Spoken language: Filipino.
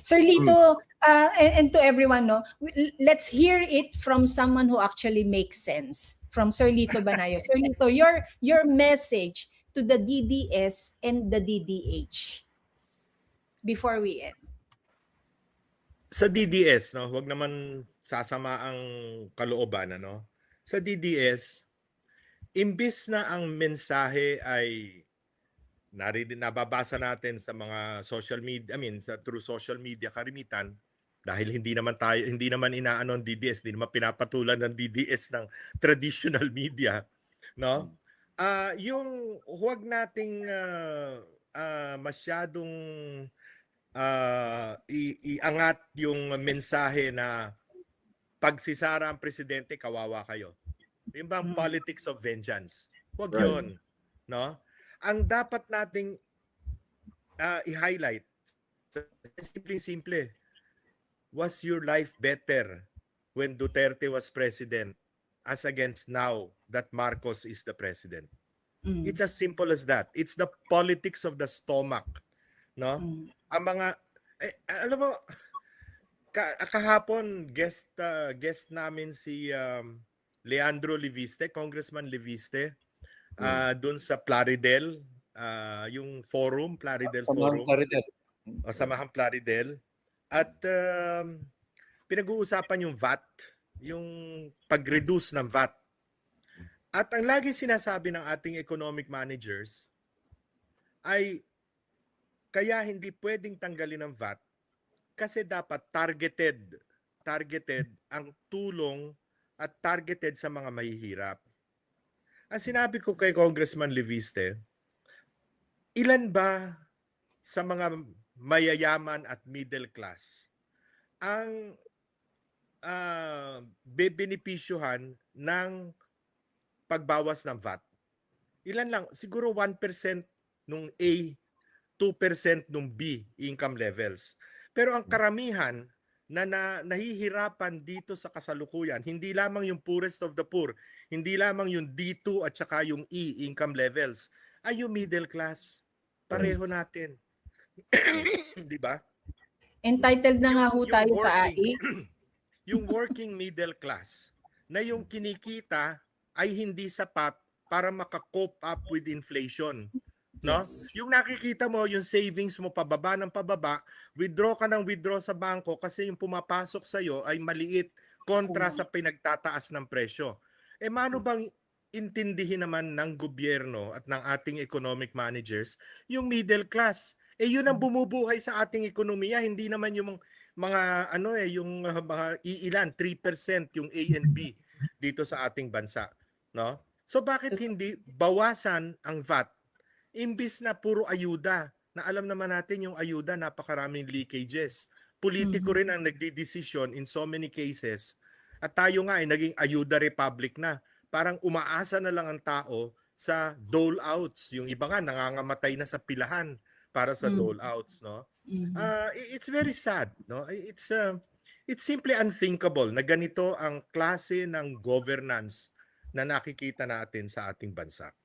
Sir Lito, and to everyone, no, let's hear it from someone who actually makes sense. From Sir Lito Banayo. Sir Lito, your message to the DDS and the DDH before we end. Sa DDS, no, wag naman sasama ang kalooban, ano. Sa DDS, imbis na ang mensahe ay nababasa natin sa mga social media, through social media karimitan, dahil hindi naman inaano ng DDS, hindi naman pinapatulan ng DDS ng traditional media, no? Yung huwag nating masyadong iangat yung mensahe na pagsisara ang presidente, kawawa kayo. Yung bang politics of vengeance? Huwag yun, no? Ang dapat nating i-highlight, simple, was your life better when Duterte was president as against now that Marcos is the president? It's as simple as that. It's the politics of the stomach, no? Ang mga alam mo, kahapon guest namin si Leandro Leviste, Congressman Leviste, doon sa Plaridel, yung forum, Plaridel Forum. Samahang Plaridel. At pinag-uusapan yung VAT, yung pag-reduce ng VAT. At ang lagi sinasabi ng ating economic managers ay kaya hindi pwedeng tanggalin ang VAT kasi dapat targeted ang tulong at targeted sa mga mahihirap. Ang sinabi ko kay Congressman Leviste, ilan ba sa mga mayayaman at middle class ang bebenepisyuhan ng pagbawas ng VAT? Ilan lang? Siguro 1% nung A, 2% nung B income levels. Pero ang karamihan na nahihirapan dito sa kasalukuyan, hindi lamang yung poorest of the poor, hindi lamang yung D2 at saka yung E income levels, ay yung middle class. Pareho natin. Di ba? Entitled na nga ho tayo sa AI. Yung working middle class na yung kinikita ay hindi sapat para maka-cope up with inflation. No? Yes. Yung nakikita mo, yung savings mo pababa ng pababa, withdraw ka ng withdraw sa bangko kasi yung pumapasok sa'yo ay maliit kontra sa pinagtataas ng presyo. Mano bang intindihin naman ng gobyerno at ng ating economic managers yung middle class? Yun ang bumubuhay sa ating ekonomiya, hindi naman yung mga yung mga iilan, 3% yung A and B dito sa ating bansa, no? So bakit hindi bawasan ang VAT imbis na puro ayuda? Na alam naman natin yung ayuda, napakaraming leakages. Politiko rin ang nagdidesisyon in so many cases. At tayo nga ay naging ayuda republic na. Parang umaasa na lang ang tao sa dole-outs. Yung iba nga nangangamatay na sa pilahan para sa dole-outs, no? It's very sad, no? It's simply unthinkable na ganito ang klase ng governance na nakikita natin sa ating bansa.